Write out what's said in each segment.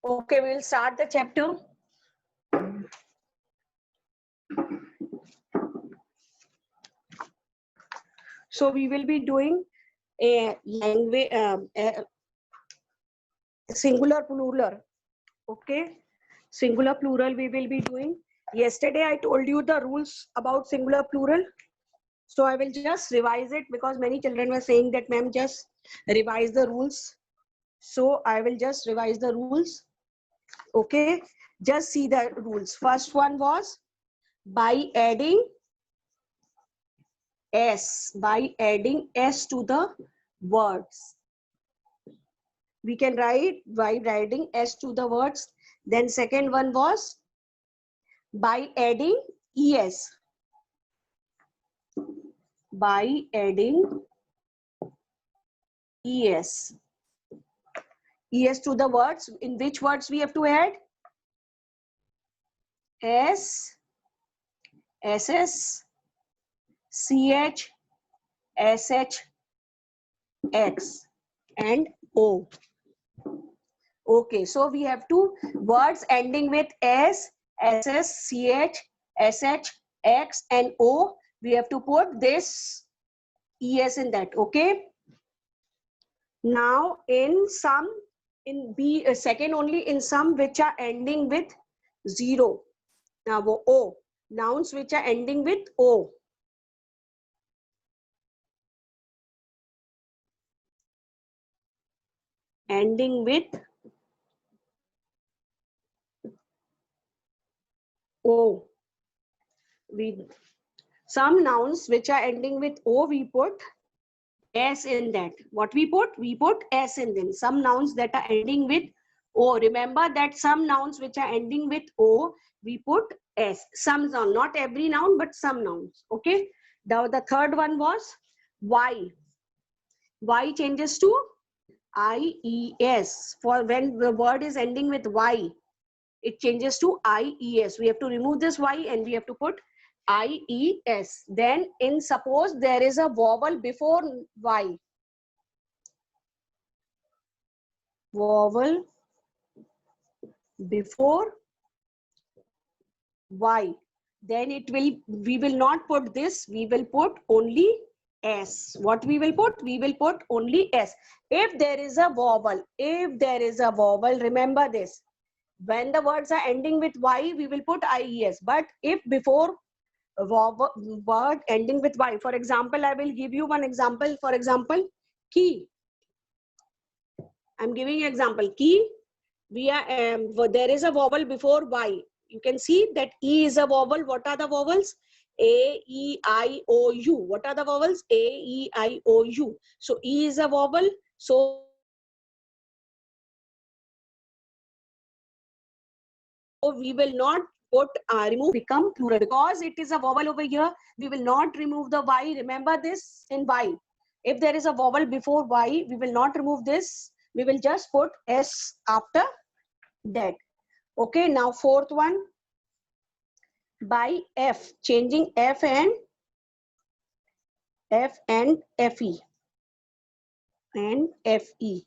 Okay, we will start the chapter. So we will be doing a language, singular plural. Okay, singular plural we will be doing. Yesterday I told you the rules about singular plural. So I will just revise it because many children were saying that ma'am just revise the rules. So I will just revise the rules. Okay, just see the rules. First one was by adding s to the words. We can write by writing s to the words. Then second one was by adding es. By adding es. Es to the words. In which words we have to add? S, SS, CH, SH, X and O. Okay, so we have two words ending with S, SS, CH, SH, X and O. We have to put this ES in that. Okay. Now in some, in B, second only in some which are ending with 0. Now O. Nouns which are ending with O. Ending with O. Some nouns which are ending with O, we put S in that. What we put? We put S in them. Some nouns that are ending with O. Remember that some nouns which are ending with O, we put S. Some noun, not every noun, but some nouns. Okay. Now the third one was Y. Y changes to IES. For when the word is ending with Y, it changes to IES. We have to remove this Y and we have to put IES. Then in suppose there is a vowel before Y. Vowel before Y. Then it will, we will not put this, we will put only S. What we will put? We will put only S. If there is a vowel, remember this. When the words are ending with Y, we will put IES. But if before word ending with Y, for example, I will give you one example. For example, key. I'm giving you example. Key. We are there is a vowel before Y. You can see that E is a vowel. What are the vowels? A, E, I, O, U. What are the vowels? A, E, I, O, U. So E is a vowel. So we will not put remove become plural because it is a vowel over here. We will not remove the Y. Remember this in Y. If there is a vowel before Y, we will not remove this. We will just put S after that. Okay, now fourth one, by F, changing F and FE and FE.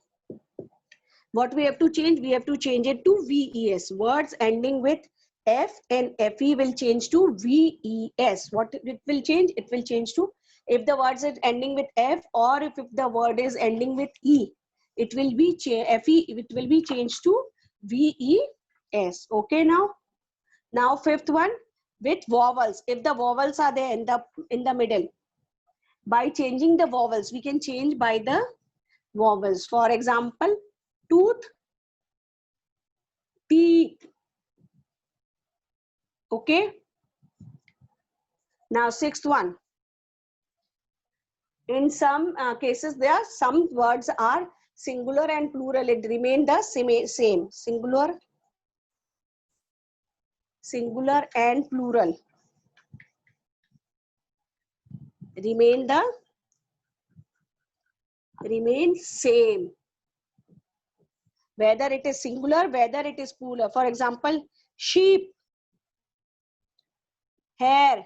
What we have to change? We have to change it to VES. Words ending with F and FE will change to VES. What it will change? It will change to, if the words is ending with F or if the word is ending with E, it will be FE, it will be changed to VES. Okay, now fifth one, with vowels. If the vowels are there in the middle, by changing the vowels, we can change by the vowels. For example, tooth, teeth. Okay. Now sixth one. In some cases, there are some words are singular and plural. It remain the same. Singular and plural remain same. Whether it is singular, whether it is plural. For example, sheep, hair.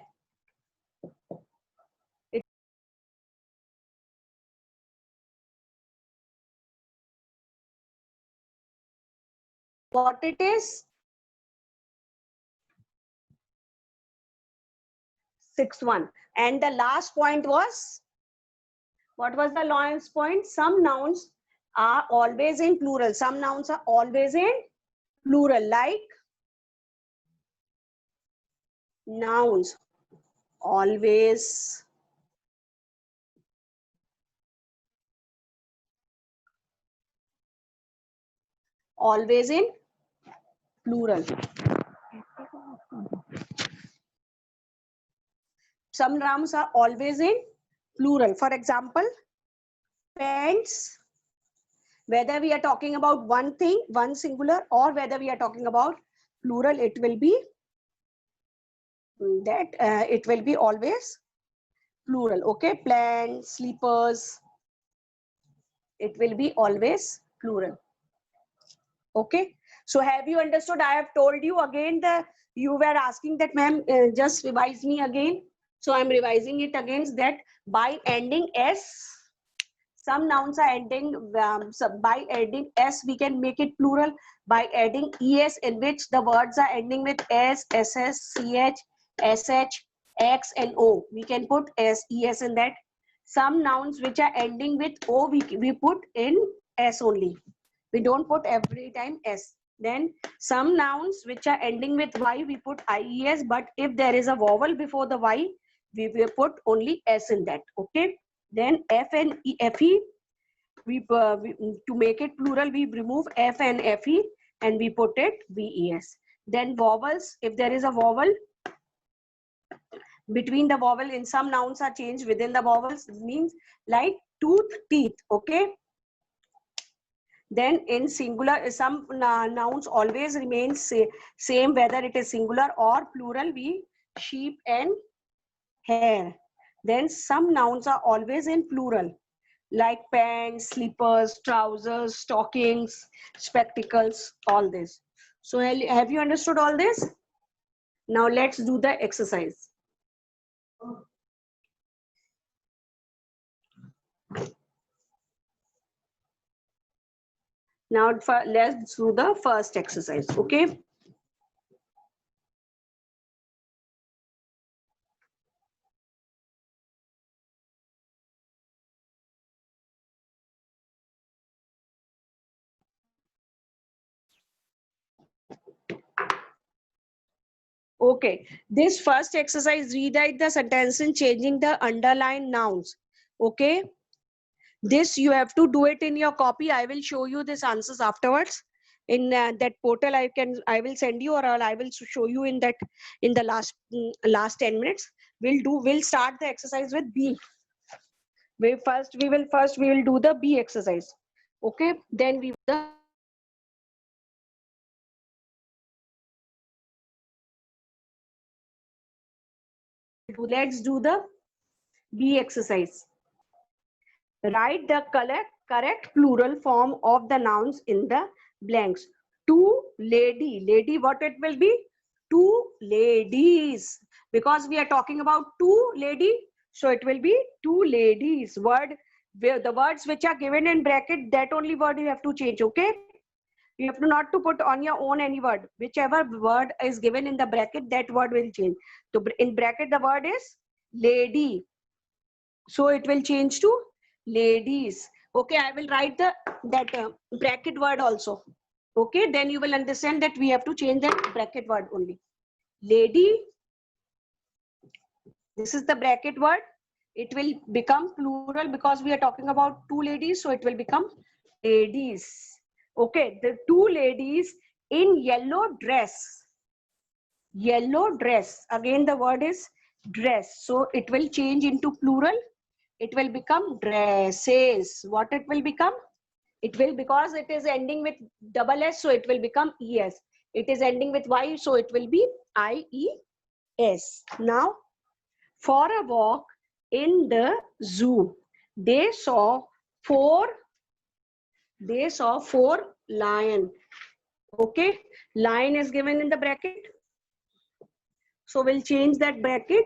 what it is? 6-1. And the last point was, what was the last point? Some nouns are always in plural. Some nouns are always in plural, like nouns always in plural. Some nouns are always in plural. For example, pants, whether we are talking about one thing, one singular, or whether we are talking about plural, it will be that it will be always plural. Okay, plants, sleepers, it will be always plural. Okay, so have you understood? I have told you again that you were asking that, ma'am, just revise me again. So I'm revising it again, that by ending s, some nouns are ending so by adding s we can make it plural. By adding es, in which the words are ending with s, ss, ch, sh, x and o, we can put s, es in that. Some nouns which are ending with o, we put in s only. We don't put every time s. Then some nouns which are ending with y, we put ies, but if there is a vowel before the y, we will put only s in that. Okay, then f and fe, we to make it plural, we remove f and fe and we put it ves. Then vowels, if there is a vowel between the vowel, in some nouns are changed within the vowels, means like tooth, teeth. Okay, then in singular, some nouns always remain same whether it is singular or plural, we sheep and hair. Then some nouns are always in plural, like pants, slippers, trousers, stockings, spectacles, all this. So have you understood all this? Now let's do the exercise. Now let's do the first exercise. Okay, okay, this first exercise, rewrite the sentence in changing the underlined nouns. Okay, this you have to do it in your copy. I will show you this answers afterwards in that portal. I will send you, or I will show you in that, in the last 10 minutes. We'll start the exercise with B. We will do the B exercise. Okay, then let's do the B exercise. Write the correct plural form of the nouns in the blanks. Two lady. Lady, what it will be? Two ladies. Because we are talking about two lady, so it will be two ladies. The words which are given in bracket, that only word you have to change. Okay, you have to not to put on your own any word. Whichever word is given in the bracket, that word will change. So in bracket the word is lady, so it will change to ladies. Okay, I will write that bracket word also. Okay, then you will understand that we have to change that bracket word only. Lady, this is the bracket word. It will become plural because we are talking about two ladies, so it will become ladies. Okay, the two ladies in yellow dress. Yellow dress, again the word is dress, so it will change into plural. It will become dresses. What it will become? It will, because it is ending with double s, so it will become es. It is ending with y, so it will be ies. Now, for a walk in the zoo, they saw four lion. Okay, lion is given in the bracket, so we'll change that bracket.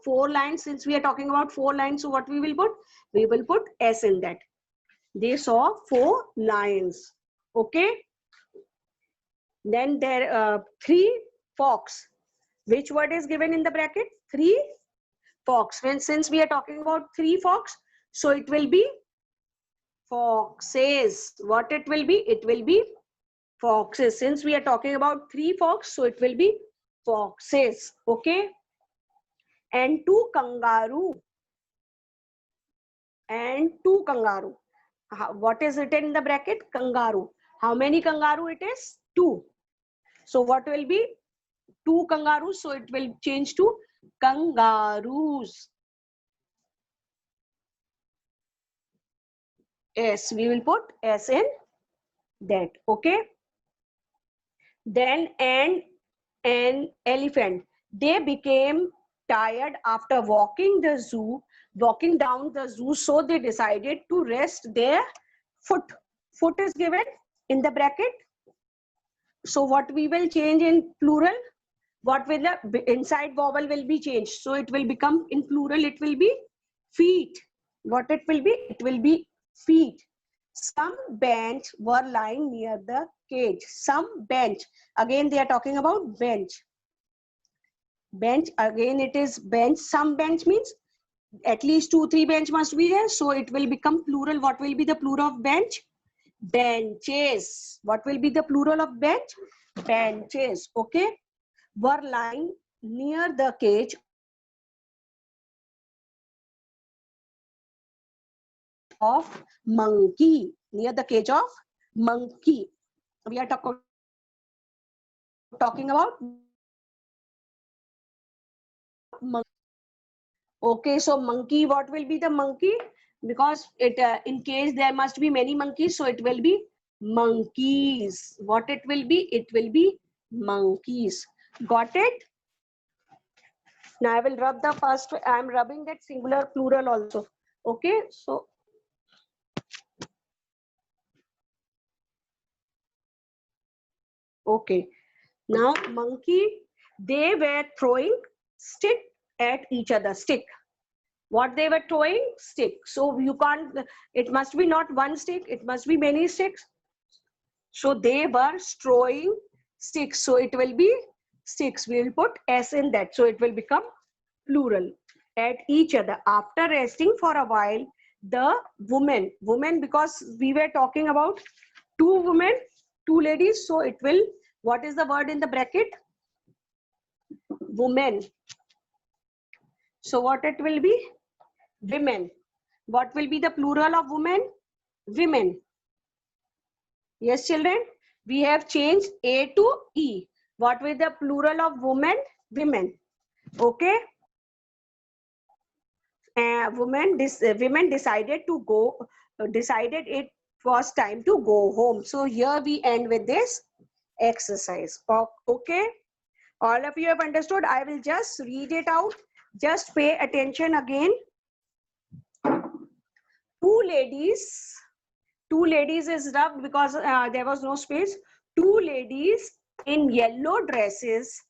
4 lines, since we are talking about 4 lines, so what we will put? We will put s in that. They saw 4 lions. Okay, Then there three fox. Which word is given in the bracket? Three fox. Since we are talking about three fox, so it will be foxes. What it will be? It will be foxes. Since we are talking about three fox, so it will be foxes. Okay. And two kangaroo. And two kangaroo. What is written in the bracket? Kangaroo. How many kangaroo it is? Two. So what will be? Two kangaroos. So it will change to kangaroos. S. We will put S in that. Okay. Then an elephant. They became tired after walking down the zoo, so they decided to rest their foot. Foot is given in the bracket. So what we will change in plural? What will the inside vowel will be changed? So it will become in plural, it will be feet. What it will be? It will be feet. Some bench were lying near the cage. Some bench. Again, they are talking about bench. Bench, again it is bench. Some bench means at least 2-3 bench must be there. So it will become plural. What will be the plural of bench? Benches. What will be the plural of bench? Benches. Okay. Were lying near the cage of monkey. Near the cage of monkey. We are talking about monkey. Okay, so monkey, what will be the monkey? Because it in case there must be many monkeys, so it will be monkeys. What it will be? It will be monkeys. Got it? Now I will rub the first. I am rubbing that singular plural also. Okay, so okay. Now monkey, they were throwing stick at each other. Stick. What they were throwing? Stick. So you can't, it must be not one stick, it must be many sticks. So they were throwing sticks. So it will be sticks. We will put S in that. So it will become plural. At each other. After resting for a while, the women, because we were talking about two women, two ladies. So it will, what is the word in the bracket? Women. So what it will be? Women. What will be the plural of women? Women. Yes, children. We have changed A to E. What will the plural of women? Women. Okay. Women decided to go. Decided it was time to go home. So here we end with this exercise. Okay. All of you have understood. I will just read it out. Just pay attention again. Two ladies is rubbed because there was no space. Two ladies in yellow dresses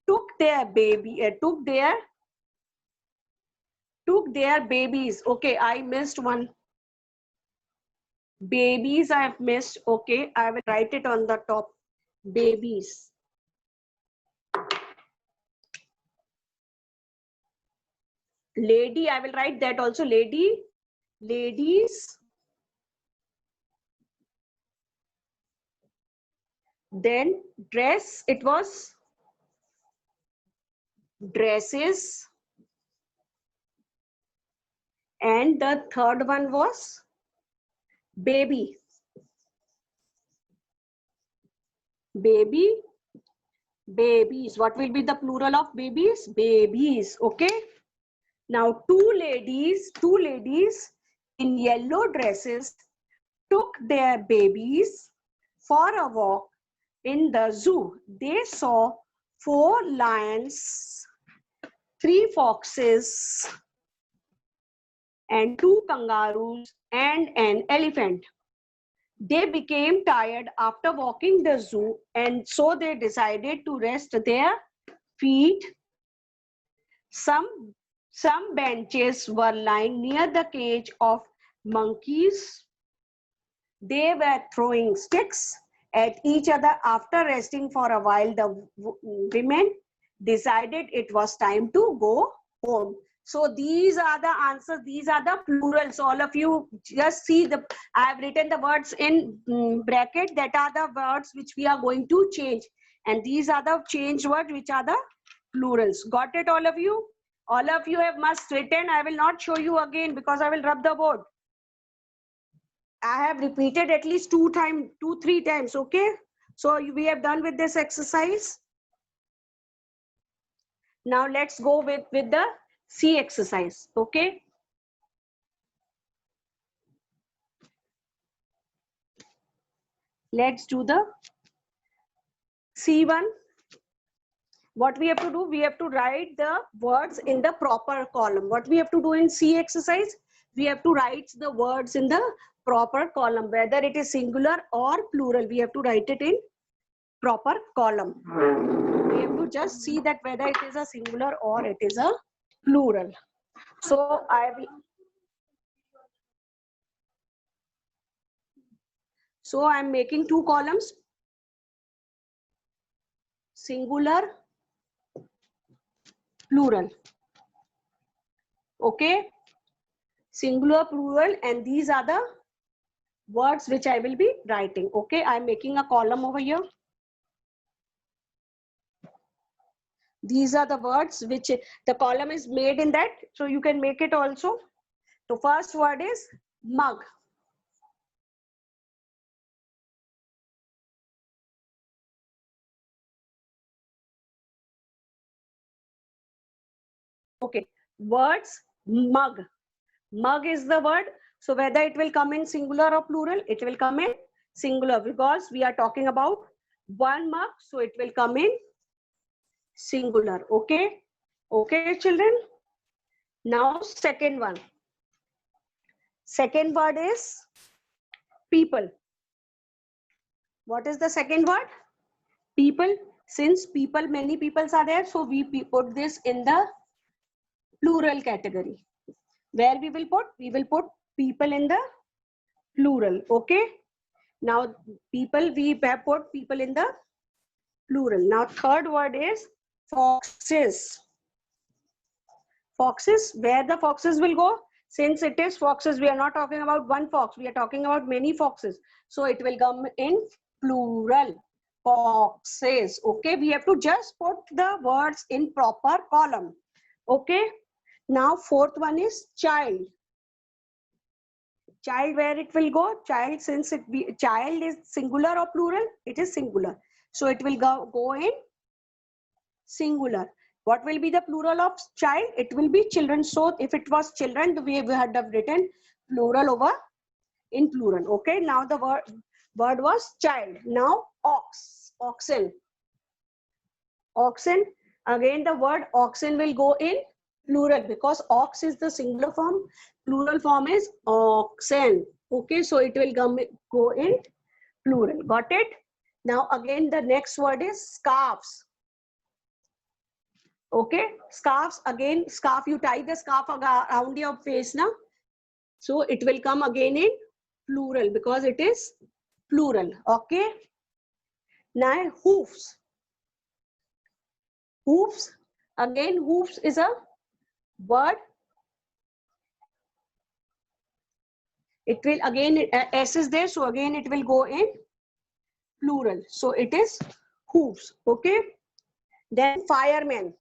took their babies. Okay, I missed one. Babies I have missed. Okay, I will write it on the top. Babies. Lady, I will write that also. Ladies. Then dress, it was dresses. And the third one was baby. Babies. What will be the plural of babies? Babies. Okay. Now two ladies in yellow dresses took their babies for a walk in the zoo. They saw 4 lions, 3 foxes, and 2 kangaroos and an elephant. They became tired after walking the zoo, and so they decided to rest their feet. Some benches were lying near the cage of monkeys. They were throwing sticks at each other. After resting for a while, the women decided it was time to go home. So these are the answers. These are the plurals. All of you just see the, I have written the words in bracket. That are the words which we are going to change. And these are the changed words which are the plurals. Got it, all of you? All of you have must written. I will not show you again because I will rub the board. I have repeated at least 2-3 times. Okay. So we have done with this exercise. Now let's go with the C exercise. Okay. Let's do the C1. What we have to do, we have to write the words in the proper column. What we have to do in C exercise, we have to write the words in the proper column, whether it is singular or plural. We have to write it in proper column. We have to just see that whether it is a singular or it is a plural. So I'm making 2 columns, singular, plural. Okay, singular, plural, and these are the words which I will be writing. Okay, I'm making a column over here. These are the words which the column is made in that, so you can make it also. The first word is mug. Okay, words mug. Mug is the word. So whether it will come in singular or plural, it will come in singular because we are talking about one mug. So it will come in singular. Okay. Okay, children. Now second one. Second word is people. What is the second word? People. Since people, many peoples are there, so we put this in the plural category. Where we will put? We will put people in the plural. Okay. Now people, we have put people in the plural. Now third word is foxes. Foxes, where the foxes will go? Since it is foxes, we are not talking about one fox, we are talking about many foxes. So it will come in plural, foxes. Okay, we have to just put the words in proper column. Okay, now fourth one is child. Child, where it will go? Child, since child is singular or plural, it is singular. So it will go in singular. What will be the plural of child? It will be children. So if it was children, we had have written plural over in plural. Okay, now the word was child. Now oxen. Oxen, again the word oxen will go in plural because ox is the singular form, plural form is oxen. Okay, so it will go in plural. Got it? Now again the next word is scarves. Okay, scarves, again scarf, you tie the scarf around your face now, so it will come again in plural because it is plural. Okay, now hoofs. Hoofs, again hoofs is a word. It will again s is there, so again it will go in plural, so it is hoofs. Okay, then firemen.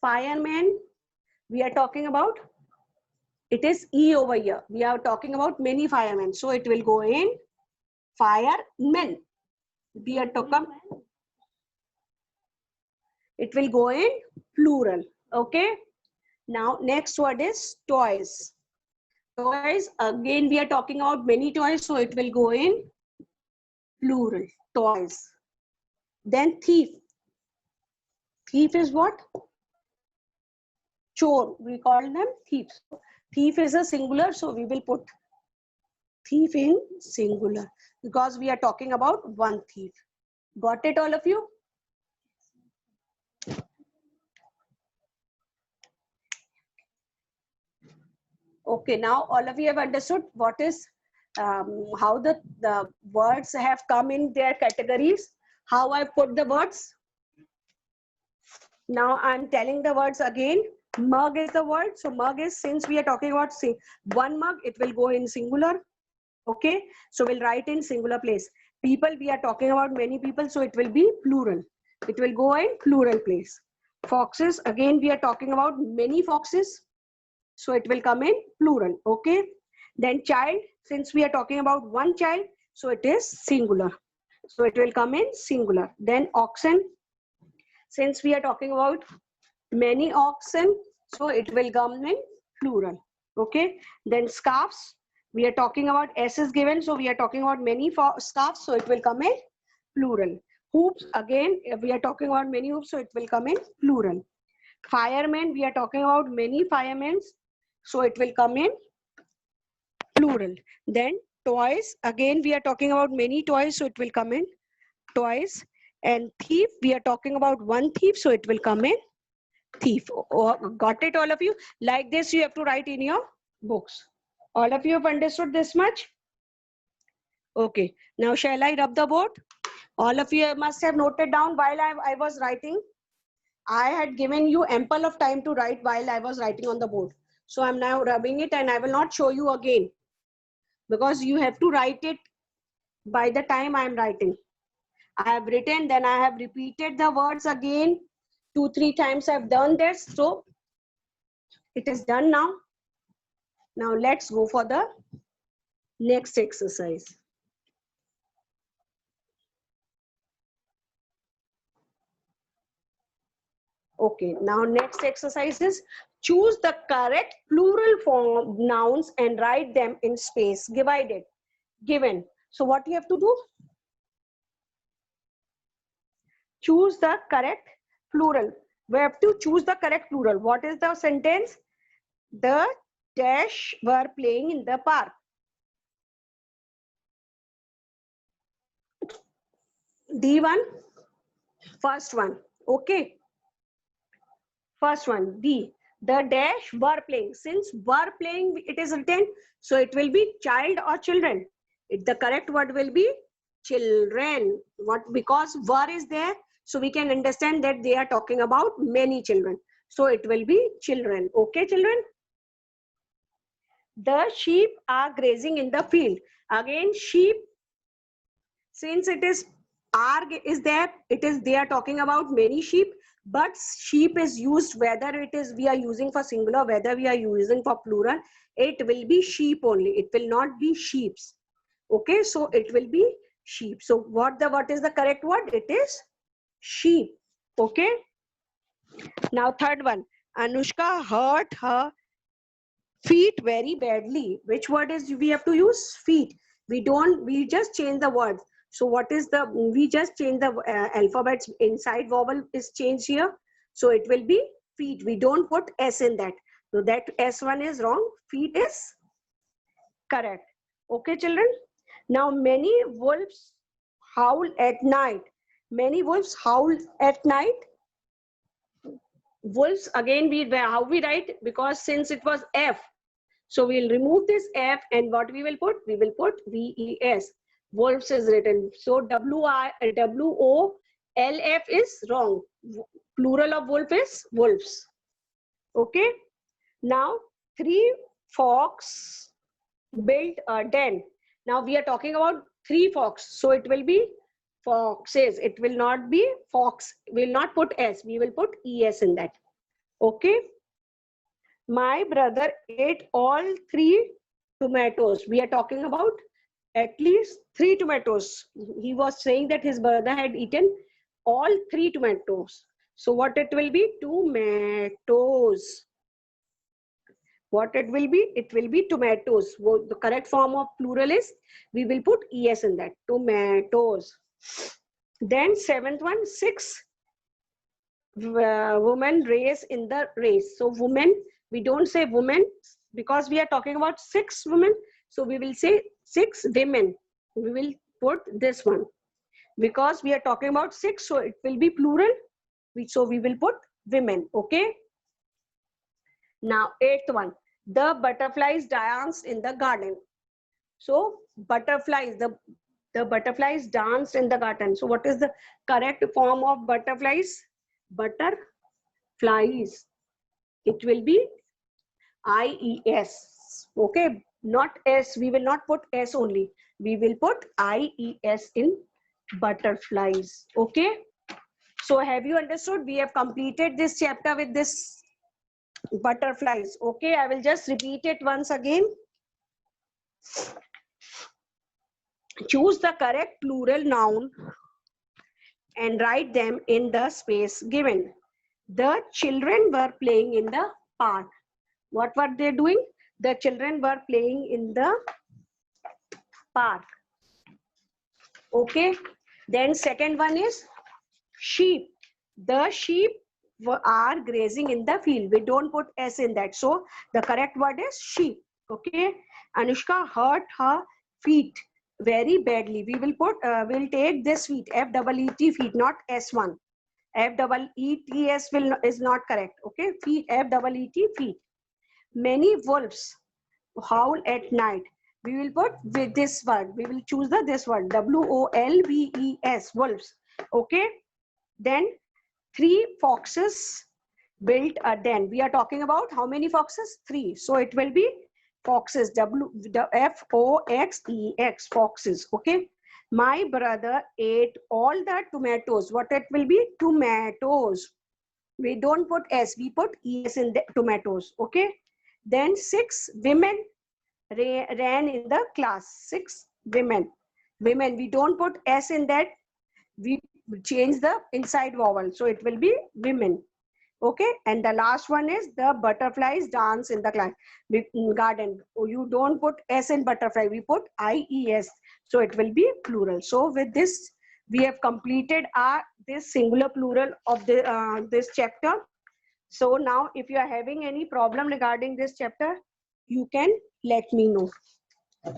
Firemen, we are talking about, it is e over here, we are talking about many firemen, so it will go in firemen. We are talking, it will go in plural. Okay, now next word is toys. Toys, again we are talking about many toys, so it will go in plural, toys. Then thief. Thief is what? Chore, we call them thieves. Thief is a singular, so we will put thief in singular because we are talking about one thief. Got it, all of you? Okay, now all of you have understood what is how the words have come in their categories, how I put the words. Now I'm telling the words again. Mug is the word. So mug is, since we are talking about one mug, it will go in singular. Okay, so we'll write in singular place. People, we are talking about many people, so it will be plural. It will go in plural place. Foxes, again we are talking about many foxes, so it will come in plural. Okay, then child, since we are talking about one child, so it is singular, so it will come in singular. Then oxen, since we are talking about many oxen, so it will come in plural. Okay, then scarves, we are talking about s is given, so we are talking about many scarves, so it will come in plural. Hoops, again we are talking about many hoops, so it will come in plural. Firemen, we are talking about many firemen, so it will come in plural. Then toys, again we are talking about many toys, so it will come in toys. And thief, we are talking about one thief, so it will come in thief. Got it, all of you? Like this you have to write in your books. All of you have understood this much? Okay, now shall I rub the board? All of you must have noted down while I was writing. I had given you ample of time to write while I was writing on the board. So I'm now rubbing it, and I will not show you again, because you have to write it by the time I am writing. I have written, then I have repeated the words again 2-3 times. I've done this, so it is done now. Now let's go for the next exercise. Okay, now next exercise is choose the correct plural form nouns and write them in space divided given. So what you have to do? Choose the correct plural. We have to choose the correct plural. What is the sentence? The dash were playing in the park. D1, first one. Okay. First one, D. The dash were playing. Since were playing, it is written, so it will be child or children. The correct word will be children. What? Because were is there, so we can understand that they are talking about many children. So it will be children. Okay, children? The sheep are grazing in the field. Again, sheep, since it is are is there, it is, they are talking about many sheep, but sheep is used whether it is we are using for singular, whether we are using for plural, it will be sheep only. It will not be sheeps. Okay, so it will be sheep. So what is the correct word? It is sheep. Okay. Now third one, Anushka hurt her feet very badly. Which word is we have to use? Feet. We just change the words. So what is the, we just change the alphabets inside, vowel is changed here. So it will be feet. We don't put S in that. So that S1 is wrong. Feet is correct. Okay, children. Now many wolves howl at night. Many wolves howl at night. Wolves, again, how we write, because since it was F, so we'll remove this F, and what we will put? We will put VES. Wolves is written. So WOLF is wrong. Plural of wolf is wolves. Okay. Now 3 fox built a den. Now we are talking about 3 fox. So it will be foxes. It will not be fox. We will not put S. We will put ES in that. Okay. My brother ate all 3 tomatoes. We are talking about at least 3 tomatoes. He was saying that his brother had eaten all 3 tomatoes. So what it will be? Tomatoes. What it will be? It will be tomatoes. The correct form of plural is, we will put ES in that. Tomatoes. Then 7th one, 6 women race in the race. So women, we don't say women because we are talking about 6 women. So we will say 6 women. We will put this one because we are talking about 6. So it will be plural. So we will put women. Okay. Now 8th one, the butterflies danced in the garden. So butterflies, the butterflies danced in the garden. So what is the correct form of butterflies? Butterflies. It will be IES. Okay, not S. We will not put S only. We will put IES in butterflies. Okay. So have you understood? We have completed this chapter with this butterflies. Okay, I will just repeat it once again. Choose the correct plural noun and write them in the space given. The children were playing in the park. What were they doing? The children were playing in the park. Okay. Then second one is sheep. The sheep are grazing in the field. We don't put S in that. So the correct word is sheep. Okay. Anushka hurt her feet very badly. We will put, we'll take this feet, F-E-E-T feet, not S1. F-E-E-T-S is not correct. Okay. Feet, F-E-E-T feet. Many wolves howl at night. We will put with this word. We will choose this word, W-O-L-V-E-S, wolves. Okay. Then 3 foxes built a den. We are talking about how many foxes? 3. So it will be foxes, F-O-X-E-X, foxes. Okay. My brother ate all the tomatoes. What it will be? Tomatoes. We don't put S, we put ES in the tomatoes. Okay. Then 6 women ran in the class. 6 women. Women, we don't put S in that. We change the inside vowel. So it will be women. Okay. And the last one is the butterflies dance in the garden. You don't put S in butterfly. We put IES. So it will be plural. So with this, we have completed this singular plural of this chapter. So now if you are having any problem regarding this chapter, you can let me know.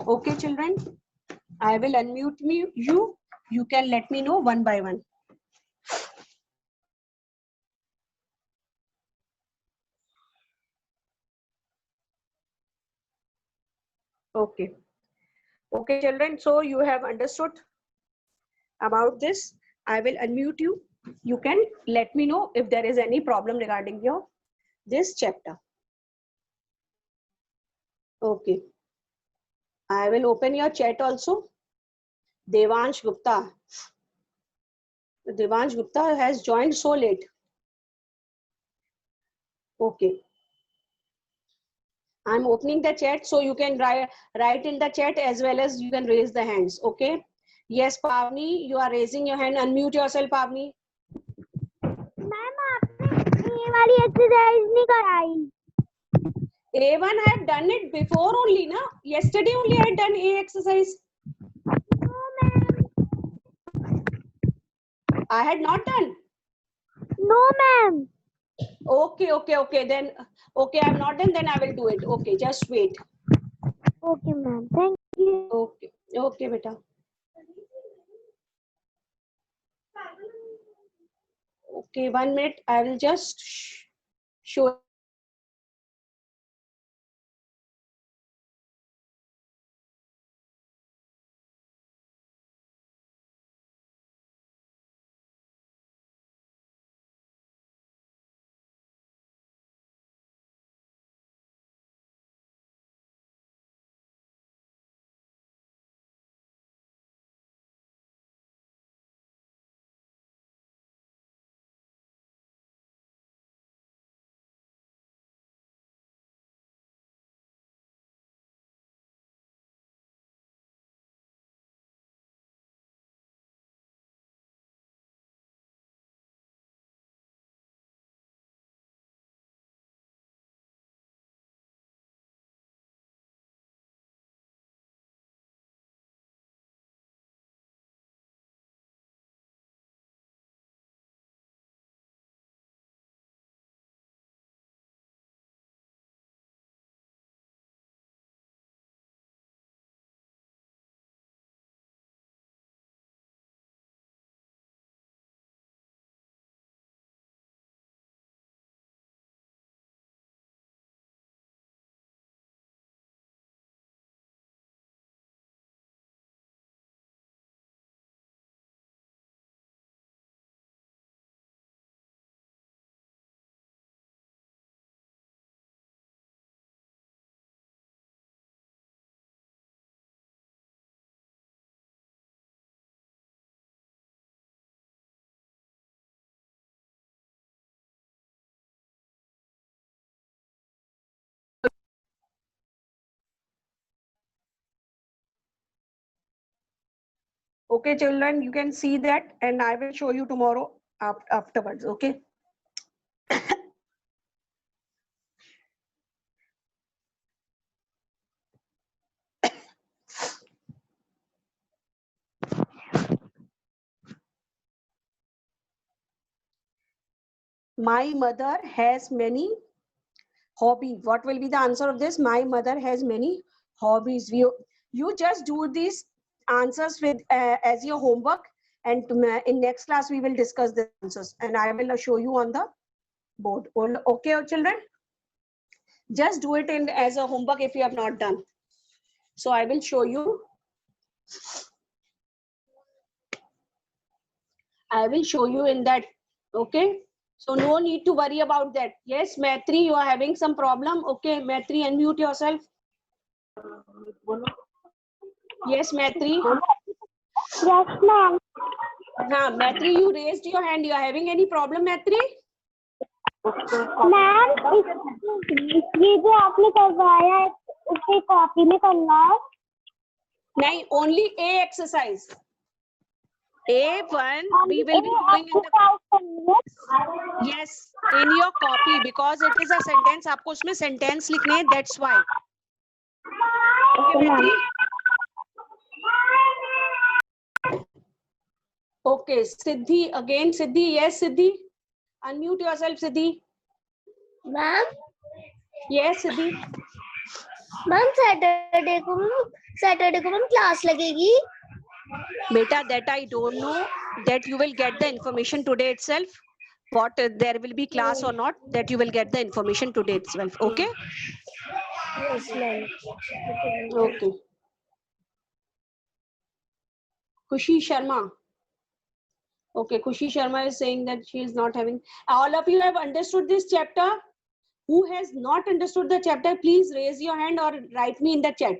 Okay, children, I will unmute you. You can let me know one by one. Okay. Okay, children, so you have understood about this. I will unmute you. You can let me know if there is any problem regarding this chapter. Okay. I will open your chat also. Devansh Gupta. Devansh Gupta has joined so late. Okay. I'm opening the chat so you can write in the chat as well as you can raise the hands. Okay. Yes, Pavni, you are raising your hand. Unmute yourself, Pavni. Ma'am आपने ये वाली exercise नहीं कराई. A1 I have done it before only, na? Yesterday only I had done A exercise. No ma'am. I had not done. No ma'am. Okay. Then okay, I have not done. Then I will do it. Okay, just wait. Okay ma'am. Thank you. Okay, beta. Okay, 1 minute. I will just show. Okay, children, you can see that, and I will show you tomorrow afterwards. Okay. My mother has many hobbies. What will be the answer of this? My mother has many hobbies. You just do these answers with as your homework, and in next class we will discuss the answers, and I will show you on the board. Okay, children? Just do it in as a homework if you have not done. So I will show you. I will show you in that. Okay. So no need to worry about that. Yes, Maitri, you are having some problem. Okay, Maitri, unmute yourself. Yes, Maitri. Yes, ma'am. हाँ, Maitri, you raised your hand. You are having any problem, Maitri? Ma'am ये जो आपने करवाया है उसके copy में करना है. नहीं, only A exercise. A1 we will be doing in the yes in your copy because it is a sentence. आपको उसमें sentence लिखने हैं. That's why. Okay, Maitri. Okay, Siddhi again. Siddhi, yes, Siddhi. Unmute yourself, Siddhi. Ma'am Yes, Siddhi. Ma'am Saturday को ma'am class लगेगी. Beta, that I don't know. That you will get the information today itself. What there will be class or not, that you will get the information today itself. Okay. Yes, ma'am. Okay. Kushi Sharma. Okay, Kushi Sharma is saying that she is not having. All of you have understood this chapter. Who has not understood the chapter, please raise your hand or write me in the chat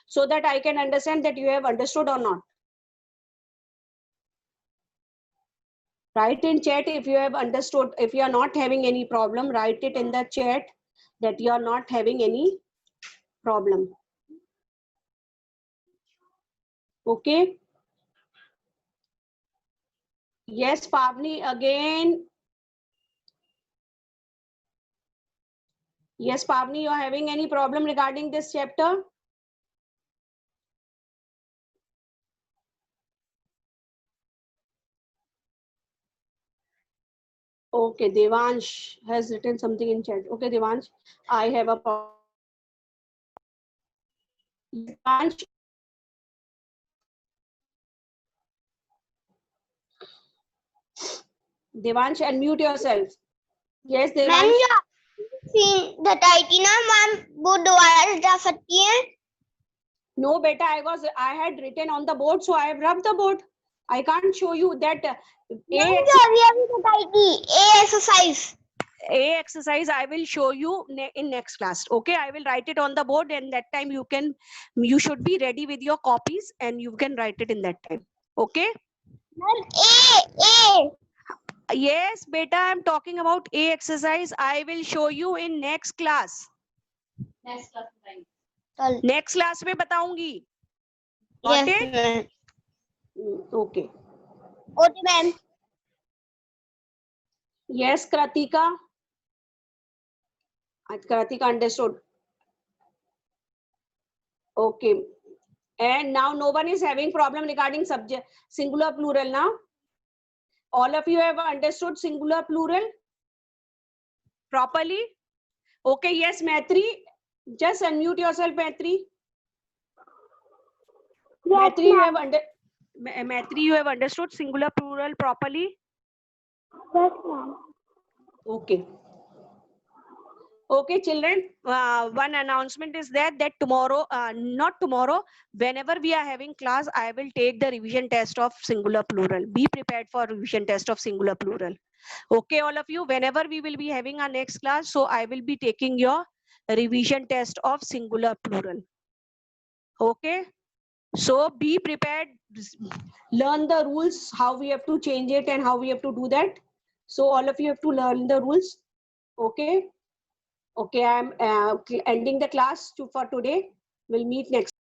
so that I can understand that you have understood or not. Write in chat if you have understood. If you are not having any problem, write it in the chat that you are not having any problem. Okay. Yes, Pavni again. Yes, Pavni, you are having any problem regarding this chapter? Okay, Devansh has written something in chat. Okay, Devansh, I have a problem. Devansh, Devansh, unmute yourself. Yes, ma'am Devansh. जो बताई थी ना ma'am वो दोबारा जा सकती है. No, beta, I had written on the board, so I have rubbed the board. I can't show you that ma'am जो अभी बताई थी A exercise. A exercise I will show you in next class. Okay, I will write it on the board, and that time you should be ready with your copies and you can write it in that time. Okay. Ma'am A. Yes, beta, I'm talking about A exercise. I will show you in next class. Next class में बताऊंगी. Got Yes, it? ma'am. Okay. Okay, ma'am. Yes, Kratika. Kratika understood. Okay. And now no one is having problem regarding subject singular plural now. All of you have understood singular plural properly? Okay, yes, Maitri. Just unmute yourself, Maitri. Yes, Maitri, you have understood singular plural properly? Yes, ma'am. Okay. Okay, children, one announcement is that tomorrow, not tomorrow, whenever we are having class, I will take the revision test of singular plural. Be prepared for revision test of singular plural. Okay, all of you, whenever we will be having our next class, so I will be taking your revision test of singular plural. Okay, so be prepared, learn the rules, how we have to change it and how we have to do that. So all of you have to learn the rules. Okay. Okay, I'm ending the class for today. We'll meet next.